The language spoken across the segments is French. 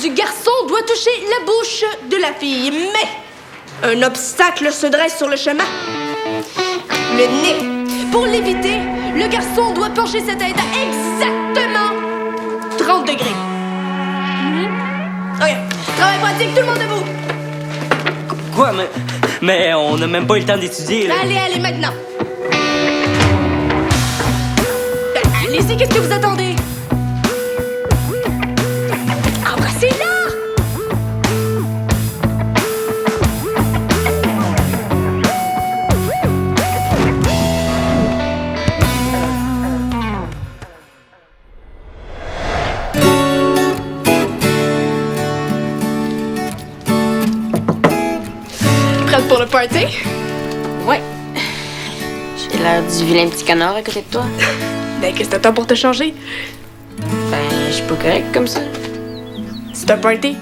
du garçon doit toucher la bouche de la fille, mais un obstacle se dresse sur le chemin. Le nez. Pour l'éviter, le garçon doit pencher sa tête à exactement 30 degrés. OK, travail pratique, tout le monde debout. Quoi, mais on n'a même pas eu le temps d'étudier, là. Allez, maintenant. Ben, allez-y, qu'est-ce que vous attendez? Embrassez-la! Prête pour le party? Ouais. J'ai l'air du vilain petit canard à côté de toi. Ben, qu'est-ce que t'attends pour te changer? Ben, je suis pas correct comme ça. C'est un party.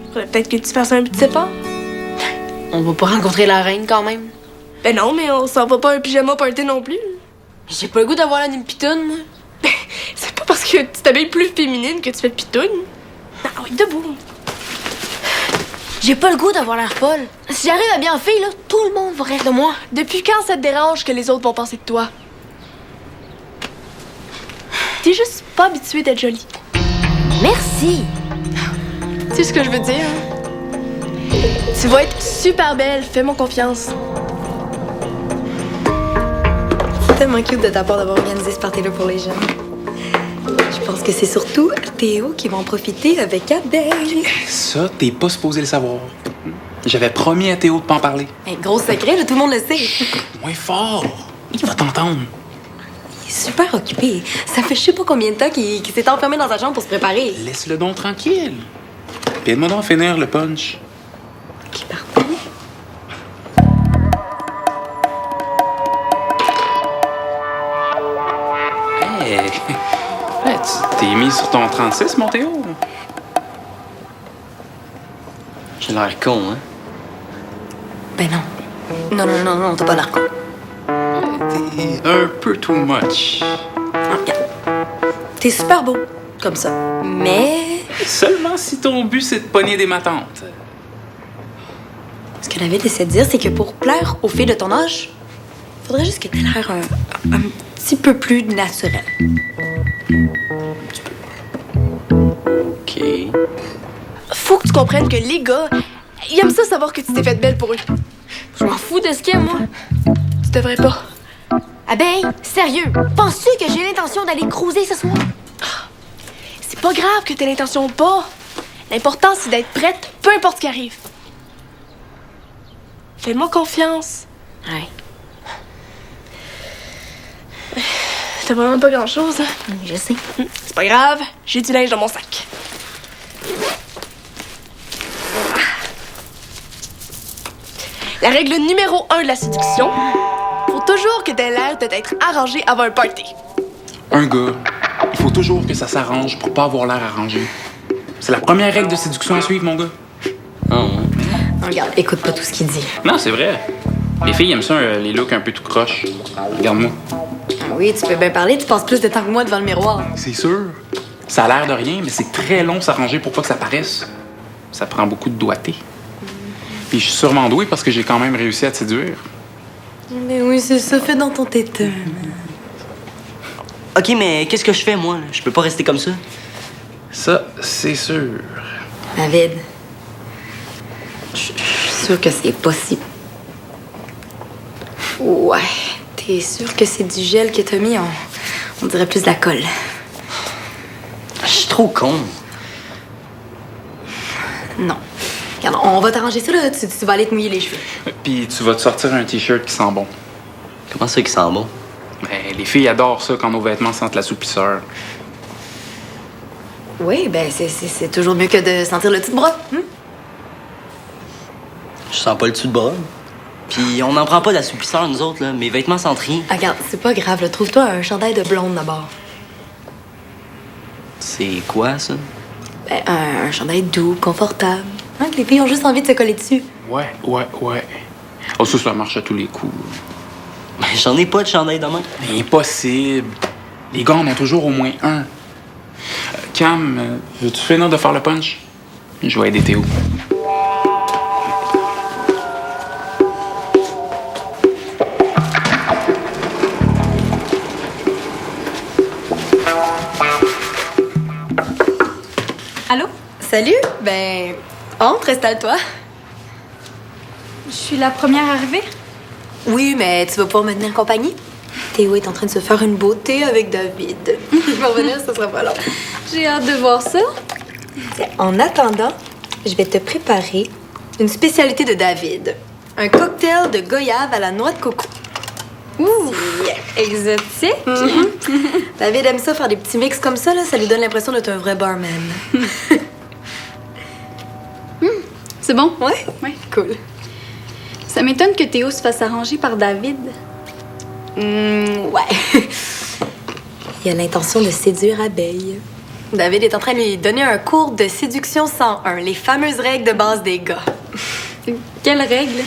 Faudrait peut-être que tu fasses un petit pas. On va pas rencontrer la reine quand même. Ben non, mais on s'en va pas un pyjama party non plus. J'ai pas le goût d'avoir l'air d'une pitoune, moi. Ben, c'est pas parce que tu t'habilles plus féminine que tu fais pitoune. Ah oui, debout. J'ai pas le goût d'avoir l'air folle. Si j'arrive à bien faire, là, tout le monde va rire de moi. Depuis quand ça te dérange que les autres vont penser de toi? T'es juste pas habituée d'être jolie. Merci. Tu sais ce que je veux dire? Tu vas être super belle, fais-moi confiance. C'est tellement cute de ta part d'avoir organisé ce party-là pour les jeunes. Je pense que c'est surtout Théo qui va en profiter avec Adèle. Ça, t'es pas supposé le savoir. J'avais promis à Théo de pas en parler. Un gros secret, là, tout le monde le sait. Moins fort. Il va t'entendre. Il est super occupé. Ça fait je sais pas combien de temps qu'il s'est enfermé dans sa chambre pour se préparer. Laisse-le donc tranquille. Puis aide-moi donc à finir le punch. Ok, parfait. Hey, tu t'es mis sur ton 36, mon Théo? J'ai l'air con, hein? Ben non. Non, t'as pas l'air con. T'es un peu too much. Ah, regarde. T'es super beau, comme ça. Mais Seulement si ton but, c'est de pogner des matantes. ce que David essaie de dire, c'est que pour plaire aux filles de ton âge, faudrait juste que t'aies l'air un petit peu plus naturel. OK. Faut que tu comprennes que les gars, ils aiment ça savoir que tu t'es faite belle pour eux. Je m'en fous de ce qu'il y a, moi. Tu devrais pas. Ah ben, sérieux, penses-tu que j'ai l'intention d'aller cruiser ce soir? C'est pas grave que t'aies l'intention ou pas. L'important, c'est d'être prête, peu importe ce qui arrive. Fais-moi confiance. Ouais, T'as vraiment pas grand-chose, hein? je sais. C'est pas grave, j'ai du linge dans mon sac. La règle numéro 1 de la séduction, faut toujours que t'aies l'air de t'être arrangé avant un party. Un gars, il faut toujours que ça s'arrange pour pas avoir l'air arrangé. C'est la première règle de séduction à suivre, mon gars. Ah, ouais. Non, regarde, écoute pas tout ce qu'il dit. Non, c'est vrai. Les filles aiment ça, les looks un peu tout croche. Regarde-moi. Ah oui, tu peux bien parler, tu passes plus de temps que moi devant le miroir. C'est sûr. Ça a l'air de rien, mais c'est très long s'arranger pour pas que ça paraisse. Ça prend beaucoup de doigté. Puis je suis sûrement doué parce que j'ai quand même réussi à te séduire. Mais oui, c'est ça, fait dans ton téton. OK, mais qu'est-ce que je fais, moi? Là? Je peux pas rester comme ça. Ça, c'est sûr. David, je suis sûre que c'est possible. Ouais, t'es sûr que c'est du gel que t'as mis? On dirait plus de la colle. Je suis trop con. Non. Regarde, on va t'arranger ça, là. Tu vas aller te mouiller les cheveux. Puis tu vas te sortir un T-shirt qui sent bon. Comment ça qui sent bon? Mais les filles adorent ça quand nos vêtements sentent l'assouplisseur. Oui, ben c'est toujours mieux que de sentir le petit bras. Je sens pas le dessus de bras. Puis on n'en prend pas d'assouplisseur, nous autres, là. Mes vêtements sentent rien. Ah, regarde, c'est pas grave, là. Trouve-toi un chandail de blonde d'abord. C'est quoi, ça? Ben, un chandail doux, confortable. Hein, que les filles ont juste envie de se coller dessus. Ouais. Oh, ça marche à tous les coups. Ben, j'en ai pas de chandail de main. Impossible. Les gars en ont toujours au moins un. Cam, veux-tu finir de faire le punch? Je vais aider Théo. Allô? Salut, entre, installe-toi. Je suis la première arrivée? Oui, mais tu vas pouvoir me tenir compagnie. Théo est en train de se faire une beauté avec David. Il va revenir, ça sera pas long. J'ai hâte de voir ça. En attendant, je vais te préparer une spécialité de David. Un cocktail de goyave à la noix de coco. Ouh! Exotique! David aime ça, faire des petits mix comme ça, là, ça lui donne l'impression d'être un vrai barman. C'est bon? Ouais? Ouais. Cool. Ça m'étonne que Théo se fasse arranger par David. Ouais. Il a l'intention de séduire Abeille. David est en train de lui donner un cours de séduction 101, les fameuses règles de base des gars. Quelle règle?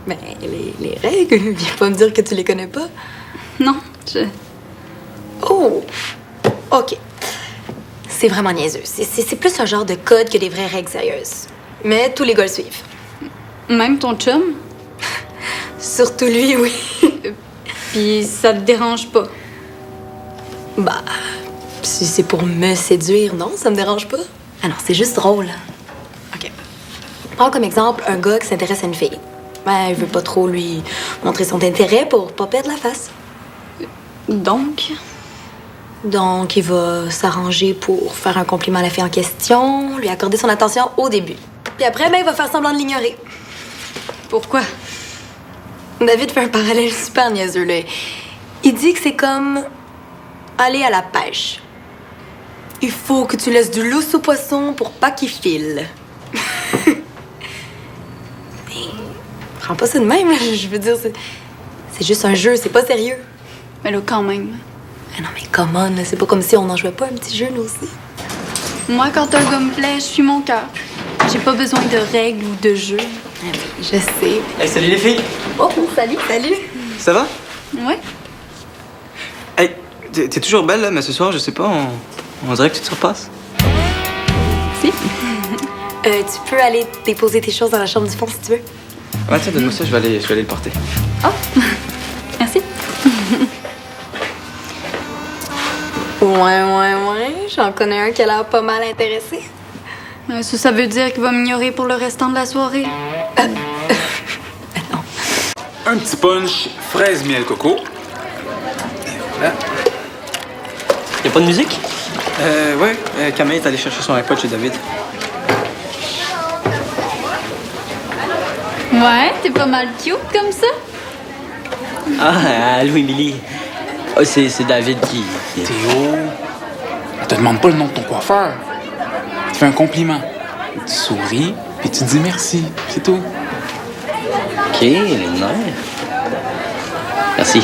Ben, les règles, viens pas me dire que tu les connais pas. Non, Oh! OK. C'est vraiment niaiseux. C'est plus un genre de code que des vraies règles sérieuses. Mais tous les gars le suivent. Même ton chum? Surtout lui, oui. Puis ça te dérange pas? Bah, si c'est pour me séduire, non, ça me dérange pas. Ah non, c'est juste drôle. OK. Prends comme exemple un gars qui s'intéresse à une fille. Ben, il veut pas trop lui montrer son intérêt pour pas perdre la face. Donc? Donc, il va s'arranger pour faire un compliment à la fille en question, lui accorder son attention au début. Puis après, ben, il va faire semblant de l'ignorer. Pourquoi? David fait un parallèle super niaiseux, là. Il dit que c'est comme aller à la pêche. Il faut que tu laisses du lousse au poisson pour pas qu'il file. Mais prends pas ça de même, là. Je veux dire, c'est juste un jeu, c'est pas sérieux. Mais là, quand même. Ah non, mais come on, là, c'est pas comme si on en jouait pas un petit jeu, nous aussi. Moi, quand un gars me plaît, je suis mon cœur. J'ai pas besoin de règles ou de jeux. Ah oui, je sais. Hey, salut les filles! Oh, salut. Salut. Ça va? Ouais. Hey, t'es toujours belle, là, mais ce soir, je sais pas, on dirait que tu te repasses. Si. Tu peux aller déposer tes choses dans la chambre du fond, si tu veux. Ouais, tiens, donne-moi ça, je vais aller le porter. Oh, merci. Ouais. J'en connais un qui a l'air pas mal intéressé. Ça veut dire qu'il va m'ignorer pour le restant de la soirée. Un petit punch, fraise, miel, coco. Et voilà. Y'a pas de musique? Ouais, Camille est allée chercher son iPod chez David. Ouais, t'es pas mal cute comme ça. Ah, allô, Émilie. Ah, c'est David qui... Théo, elle te demande pas le nom de ton coiffeur. Elle te fait un compliment. Tu souris, puis tu dis merci. C'est tout. OK, les nerfs. Merci.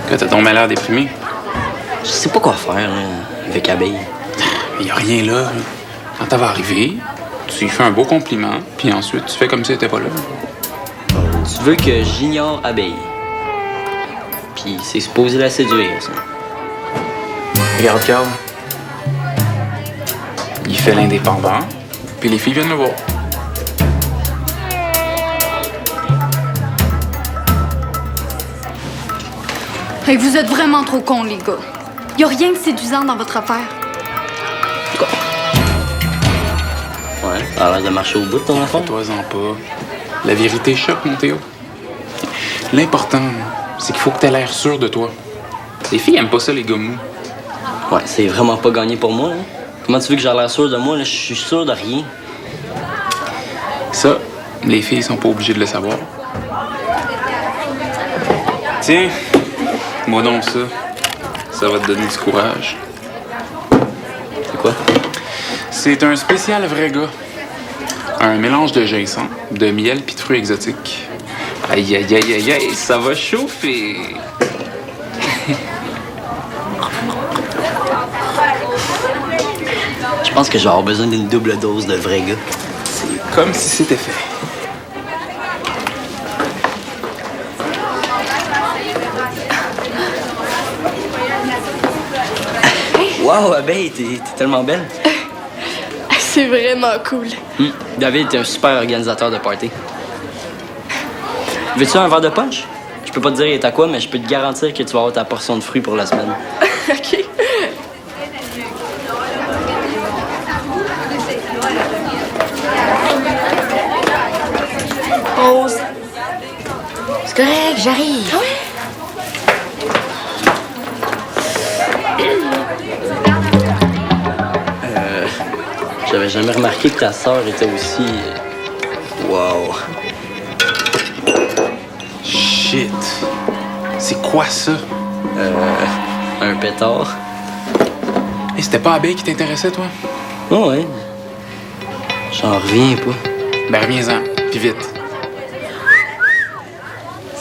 Que t'as tombé l'air déprimé. Je sais pas quoi faire, là, avec Abeille. Il y a rien là. Quand elle va arriver, tu lui fais un beau compliment, puis ensuite tu fais comme si elle était pas là. Tu veux que j'ignore Abeille. Puis c'est supposé la séduire, ça. Regarde, Carl. Il fait l'indépendant, puis les filles viennent le voir. Hey, vous êtes vraiment trop cons, les gars. Y a rien de séduisant dans votre affaire. Ouais, ça a l'air de marcher au bout de ton affaire. Fais-toi-en pas. La vérité choque, mon Théo. L'important, c'est qu'il faut que t'aies l'air sûr de toi. Les filles aiment pas ça, les gars mous. Ouais, c'est vraiment pas gagné pour moi, hein. Comment tu veux que j'ai l'air sûr de moi, là? Je suis sûr de rien. Ça, les filles sont pas obligées de le savoir. Tiens, moi donc ça. Ça va te donner du courage. C'est quoi? C'est un spécial vrai gars. Un mélange de ginseng, de miel pis de fruits exotiques. Aïe, aïe, aïe, aïe, aïe, ça va chauffer. Je pense que je vais avoir besoin d'une double dose de vrai gars. C'est comme si c'était fait. Wow, Abeille, t'es tellement belle. C'est vraiment cool. David est un super organisateur de party. Veux-tu un verre de punch? Je peux pas te dire il est à quoi, mais je peux te garantir que tu vas avoir ta portion de fruits pour la semaine. OK. Rose. C'est correct, j'arrive. Ah ouais? J'avais jamais remarqué que ta sœur était aussi... Wow. Shit. C'est quoi ça? Un pétard. Et c'était pas Abeille qui t'intéressait, toi? Oh ouais. J'en reviens pas. Ben, reviens-en. Puis vite.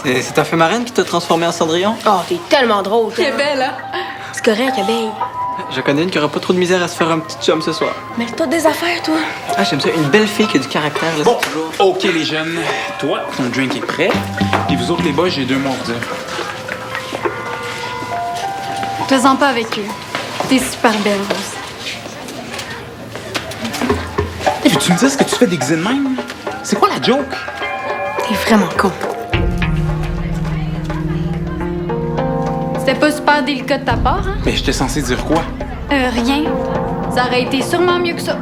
C'est ta fée marraine qui t'a transformé en Cendrillon? Oh, t'es tellement drôle, toi. T'es belle, hein? C'est correct, Abeille. Je connais une qui aura pas trop de misère à se faire un petit chum ce soir. Mêle-toi des affaires, toi. Ah, j'aime ça. Une belle fille qui a du caractère, là, Bon, c'est toujours... OK, les jeunes. Toi, ton drink est prêt. Puis vous autres, les boys, j'ai 2 mots à vous dire. Plaisante pas avec eux. T'es super belle, Rose. Hey, veux-tu me dire ce que tu fais déguisé de même? C'est quoi la joke? T'es vraiment con. C'était pas super délicat de ta part, hein? Ben, j'étais censé dire quoi? Rien. Ça aurait été sûrement mieux que ça.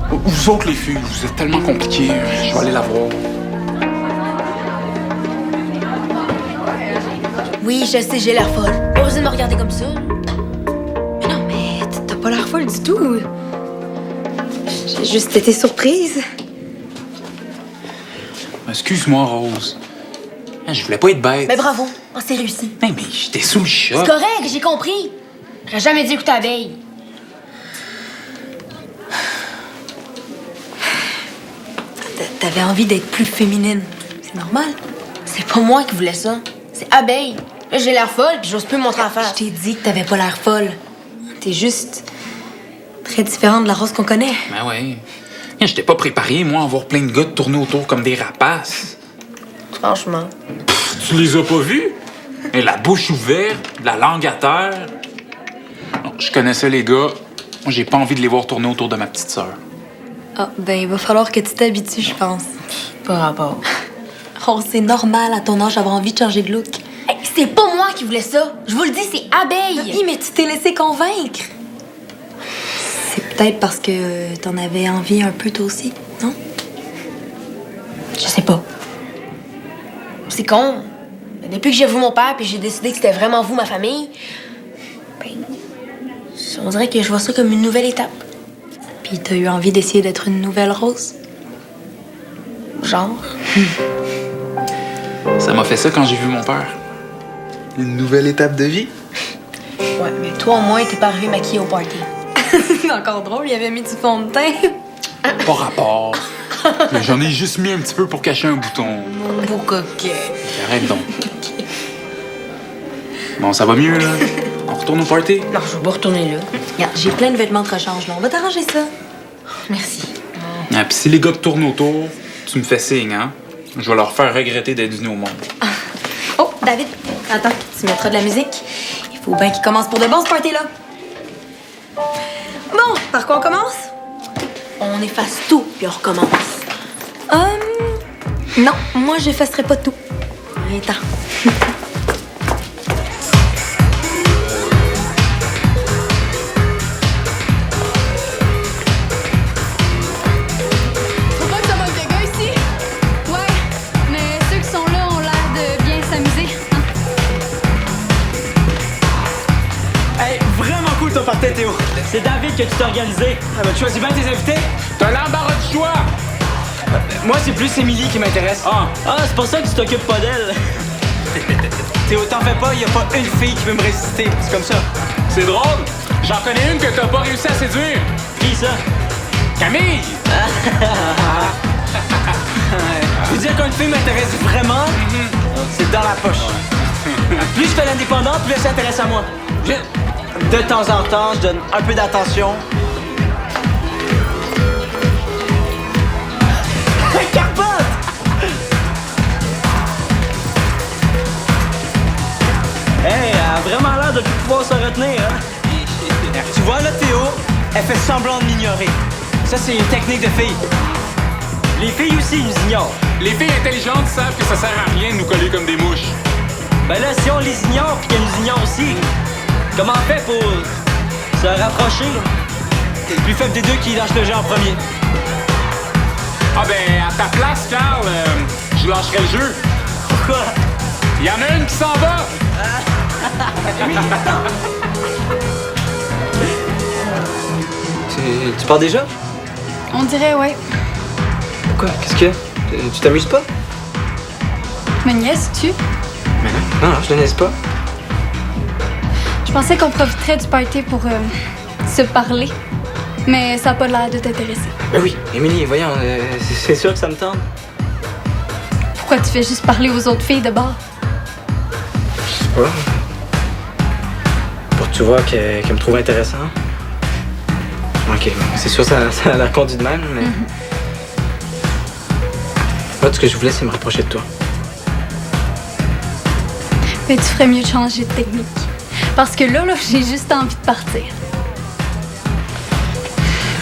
Vous autres, les filles, vous êtes tellement compliqués. Je vais aller la voir. Oui, je sais, j'ai l'air folle. Pas besoin de me regarder comme ça. Mais non, mais t'as pas l'air folle du tout. J'ai juste été surprise. Excuse-moi, Rose. Je voulais pas être bête. Mais bravo, on s'est réussi. Hey, mais j'étais sous le choc. C'est correct, j'ai compris. J'aurais jamais dû écouter Abeille. T'avais envie d'être plus féminine. C'est normal. C'est pas moi qui voulais ça. C'est Abeille. Là, j'ai l'air folle, puis j'ose plus me montrer en face. Je t'ai dit que t'avais pas l'air folle. T'es juste très différente de la Rose qu'on connaît. Ben ouais. J'étais pas préparé, moi, à voir plein de gars te tourner autour comme des rapaces. Franchement. Tu les as pas vus? Et la bouche ouverte, la langue à terre. Non, je connaissais les gars. Moi, j'ai pas envie de les voir tourner autour de ma petite sœur. Ah, ben, il va falloir que tu t'habitues, je pense. Pas rapport. Oh, c'est normal à ton âge d'avoir envie de changer de look. Hey, c'est pas moi qui voulais ça. Je vous le dis, c'est Abeille. Oui, mais tu t'es laissé convaincre. C'est peut-être parce que t'en avais envie un peu toi aussi, non? Je sais pas. C'est con. Depuis que j'ai vu mon père puis j'ai décidé que c'était vraiment vous, ma famille, ben, on dirait que je vois ça comme une nouvelle étape. Puis t'as eu envie d'essayer d'être une nouvelle Rose? Genre. Ça m'a fait ça quand j'ai vu mon père. Une nouvelle étape de vie? Ouais, mais toi, au moins, t'es pas arrivé maquillée au party. C'est encore drôle, il avait mis du fond de teint. Pas rapport. Mais j'en ai juste mis un petit peu pour cacher un bouton. Mon beau coquet. Arrête donc. Bon, ça va mieux, là? On retourne au party? Non, je vais pas retourner là. Regarde, j'ai plein de vêtements de rechange, là. On va t'arranger ça. Merci. Ah, puis si les gars te tournent autour, tu me fais signe, hein? Je vais leur faire regretter d'être venus au monde. Oh, David, attends, tu mettras de la musique. Il faut bien qu'il commence pour de bon, ce party-là. Bon, par quoi on commence? On efface tout, puis on recommence. Non, moi, j'effacerai pas tout. Attends. Faut pas que ça manque de gars ici? Ouais, mais ceux qui sont là ont l'air de bien s'amuser. Hey, vraiment cool ton party, Théo. C'est David que tu t'es organisé. Ah, ben, tu choisis bien tes invités? T'as l'embarras du choix! Moi, c'est plus Émilie qui m'intéresse. Ah, c'est pour ça que tu t'occupes pas d'elle. Théo, t'en fais pas, y a pas une fille qui peut me résister. C'est comme ça. C'est drôle! J'en connais une que t'as pas réussi à séduire! Qui ça? Camille! Je veux dire qu'une fille m'intéresse vraiment, c'est dans la poche. Plus je fais l'indépendant, plus elle s'intéresse à moi. De temps en temps, je donne un peu d'attention. Capote! Hey, elle a vraiment l'air de plus pouvoir se retenir, hein? Tu Elle fait semblant de m'ignorer. Ça, c'est une technique de fille. Les filles aussi nous ignorent. Les filles intelligentes savent que ça sert à rien de nous coller comme des mouches. Ben là, si on les ignore puis qu'elles nous ignorent aussi, comment on fait pour se rapprocher? C'est le plus faible des deux qui lâche le jeu en premier. Ah ben, à ta place, Carl, je lâcherais le jeu. Pourquoi? Il y en a une qui s'en va! Tu pars déjà? On dirait, ouais. Pourquoi? Qu'est-ce que? Tu t'amuses pas? Me niaises-tu? Mais non, je te niaise pas. Je pensais qu'on profiterait du party pour se parler. Mais ça n'a pas l'air de t'intéresser. Ben oui, Émilie, voyons, c'est sûr que ça me tente. Pourquoi tu fais juste parler aux autres filles de bord? Je sais pas. Pour que tu vois qu'elle me trouve intéressant. Ok, c'est sûr, ça a l'air conduit de même, mais... Moi, tout ce que je voulais, c'est me rapprocher de toi. Mais tu ferais mieux de changer de technique. Parce que là, j'ai juste envie de partir.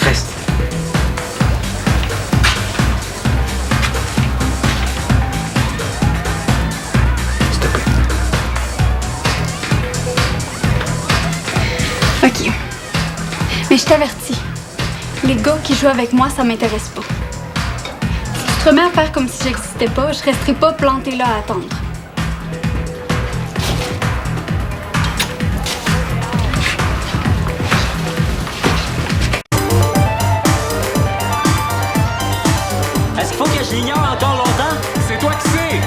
Reste. S'il te plaît. OK. Mais je t'avertis. Les gars qui jouent avec moi, ça m'intéresse pas. Si tu te remets à faire comme si j'existais pas, je resterai pas plantée là à attendre. Est-ce qu'il faut que je l'ignore encore longtemps? C'est toi qui sais!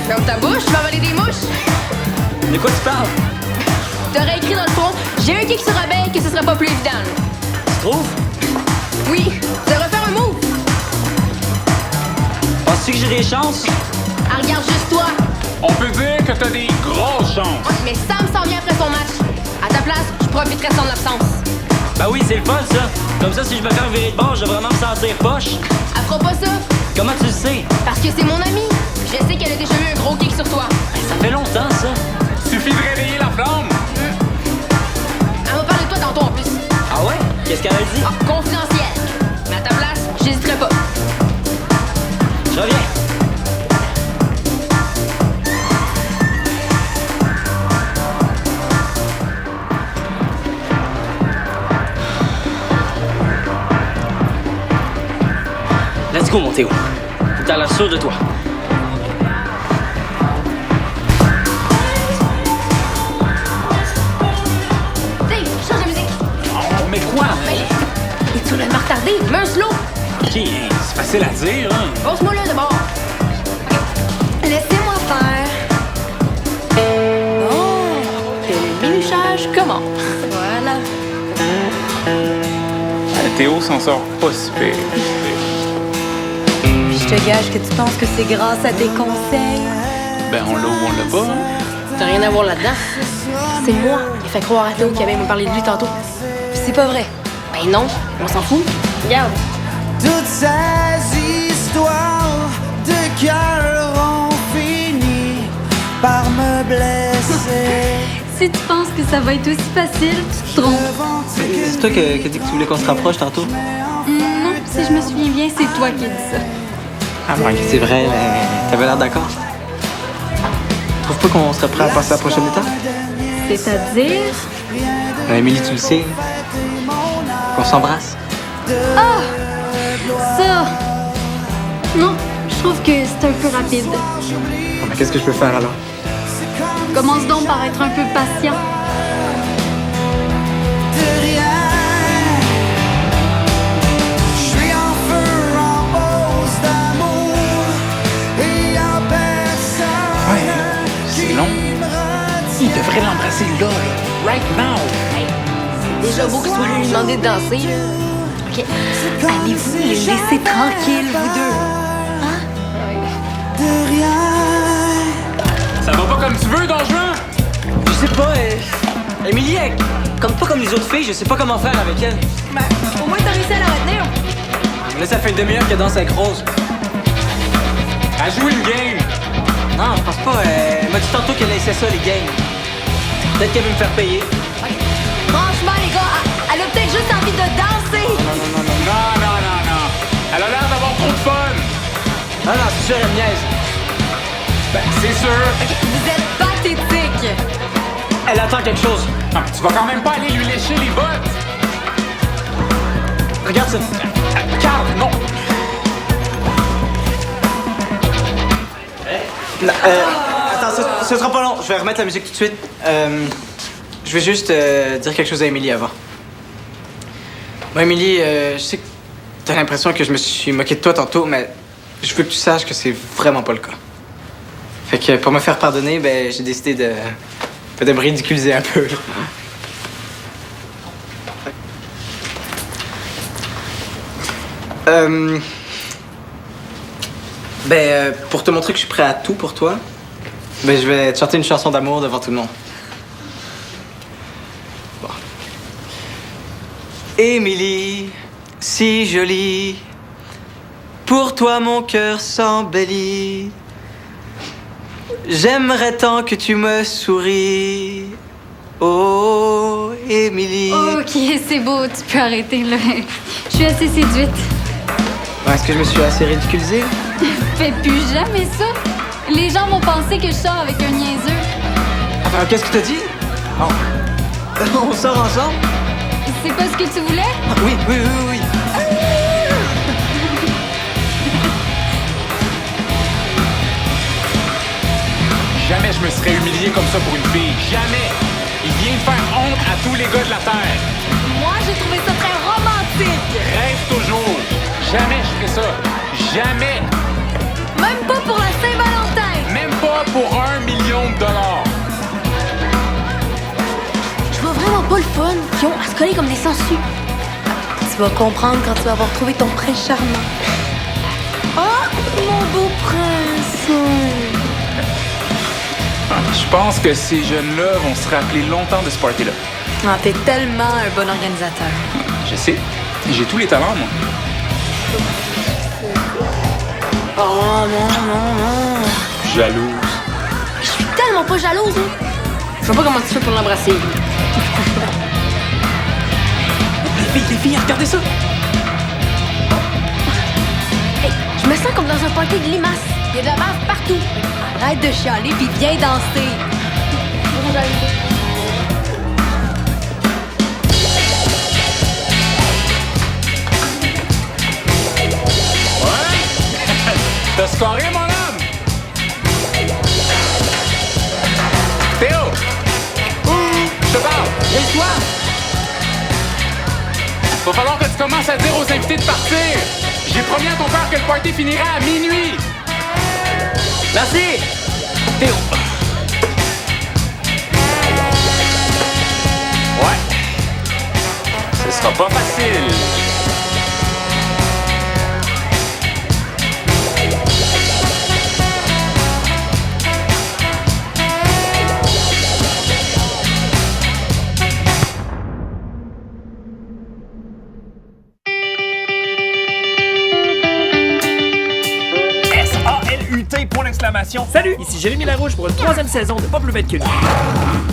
Ferme ta bouche, tu vas avaler des mouches. De quoi tu parles? T'aurais écrit dans le fond, j'ai un kick sur abeille que ce serait pas plus évident. Tu trouves? Oui, tu devrais faire un move. Penses-tu que j'ai des chances? Ah, regarde juste toi. On peut dire que t'as des grosses chances. Mais Sam s'en vient après son match. À ta place, je profiterai de son absence. Ben oui, c'est le fun, ça. Comme ça, si je me fais virer de bord, je vais vraiment me sentir poche. Elle fera pas ça, Comment tu le sais? parce que c'est mon amie. Je sais qu'elle a déjà eu un gros kick sur toi. Ça fait longtemps, ça. Suffit de réveiller la flamme. Elle m'a parlé de toi tantôt en plus. Ah ouais? Qu'est-ce qu'elle a dit? Ah, confidentiel. Mais à ta place, j'hésiterai pas. Je reviens. Let's go, mon Théo. Faut que t'as l'air sûr de toi. Dave, change de musique. Oh, mais quoi? Et tu viens de me retarder. Mets un slow. Ok, c'est facile à dire, hein? Pose-moi là d'abord. Laissez-moi faire. Oh, que le minuchage commence. Voilà. Théo s'en sort pas si pire. Je te gage que tu penses que c'est grâce à tes conseils. Ben, on l'a ou on l'a pas, hein? T'as rien à voir là-dedans. C'est moi qui ai fait croire à Théo qui avait me parlé de lui tantôt. Puis c'est pas vrai. Ben non, on s'en fout. Regarde. Toutes ces histoires de cœur ont fini par me blesser. Si tu penses que ça va être aussi facile, tu te trompes. C'est toi qui as dit que tu voulais qu'on se rapproche tantôt? Non, si je me souviens bien, c'est toi qui as dit ça. Ah ouais, c'est vrai, mais t'avais l'air d'accord. Tu trouves pas qu'on serait prêt à passer à la prochaine étape? C'est-à-dire... Émilie, tu le sais. Qu'on s'embrasse. Ça! Non, je trouve que c'est un peu rapide. Bon, mais qu'est-ce que je peux faire alors? Commence donc par être un peu patient. De rien. Je suis en feu, en pause d'amour et en personne. Ouais, c'est long. Il devrait l'embrasser là, right now. Déjà beau que tu sois lui demander de danser. OK. Allez-vous les laisser tranquilles, vous deux? De rien. Ça va pas comme tu veux, Don Juan? Je sais pas, Émilie, elle compte pas comme les autres filles, je sais pas comment faire avec elle. Ben, au moins t'as réussi à la retenir. Là, ça fait une demi-heure qu'elle danse avec Rose. À jouer une game. Non, je pense pas. Elle m'a dit tantôt qu'elle laissait ça, les games. Peut-être qu'elle veut me faire payer. Franchement, les gars, peut-être juste envie de danser. Non. Elle a l'air d'avoir trop de fun. Ah non, c'est sûr, elle me niaise. Ben, c'est sûr. Vous êtes pathétique. Elle attend quelque chose. Non, mais tu vas quand même pas aller lui lécher les bottes. Regarde ça. Carl, non. Attends, ce sera pas long. Je vais remettre la musique tout de suite. Je vais juste dire quelque chose à Émilie avant. Bon, Émilie, je sais que t'as l'impression que je me suis moqué de toi tantôt, mais je veux que tu saches que c'est vraiment pas le cas. Fait que pour me faire pardonner, ben j'ai décidé de me ridiculiser un peu. Pour te montrer que je suis prêt à tout pour toi, ben je vais te chanter une chanson d'amour devant tout le monde. Bon. Émilie, si jolie, pour toi mon cœur s'embellit. J'aimerais tant que tu me souris. Oh, Émilie. Ok, c'est beau, tu peux arrêter là. Je suis assez séduite. Est-ce que je me suis assez ridiculisée? Fais plus jamais ça. Les gens vont penser que je sors avec un niaiseux. Attends, qu'est-ce que t'as dit? Oh. On sort ensemble? C'est pas ce que tu voulais? Ah, oui. Jamais je me serais humilié comme ça pour une fille. Jamais. Il vient de faire honte à tous les gars de la Terre. Moi, j'ai trouvé ça très romantique. Rêve toujours. Jamais je ferais ça. Jamais. Même pas pour la Saint-Valentin. Même pas pour $1 million. Je vois vraiment pas le fun qu'ils ont à se coller comme des sangsues. Tu vas comprendre quand tu vas avoir trouvé ton prince charmant. Oh, mon beau prince! Je pense que ces jeunes-là vont se rappeler longtemps de ce party-là. Ah, t'es tellement un bon organisateur. Je sais. J'ai tous les talents, moi. Oh non. Jalouse. Je suis tellement pas jalouse, hein. Je vois pas comment tu fais pour l'embrasser. Les filles, regardez ça! Hey, je me sens comme dans un party de limaces. Il y a de la bave partout. Arrête de chialer puis viens danser. T'as scoré, mon homme? Théo! Je te parle! Lève-toi! Va falloir que tu commences à dire aux invités de partir! J'ai promis à ton père que le party finira à minuit! Merci! Théo! Ouais. Ce sera pas facile. S-A-L-U-T! Salut, ici Jérémy Larouche pour une 3e saison de Pas plus bête que lui.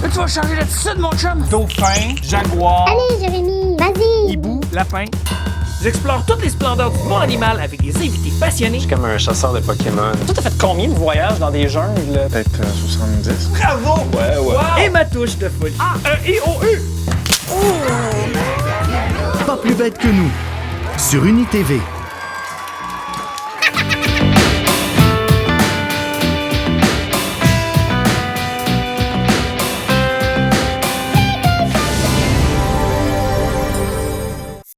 Tu vas changer là-dessus de mon chum? Dauphin, jaguar, Allez, Jérémy, vas-y! hibou, lapin. J'explore toutes les splendeurs du monde animal avec des invités passionnés. Je suis comme un chasseur de Pokémon. Toi, t'as fait combien de voyages dans des jungles? Peut-être 70. Bravo! Ouais. Wow. Et ma touche de folie. A-E-I-O-U! Pas plus bête que nous, sur UniTV.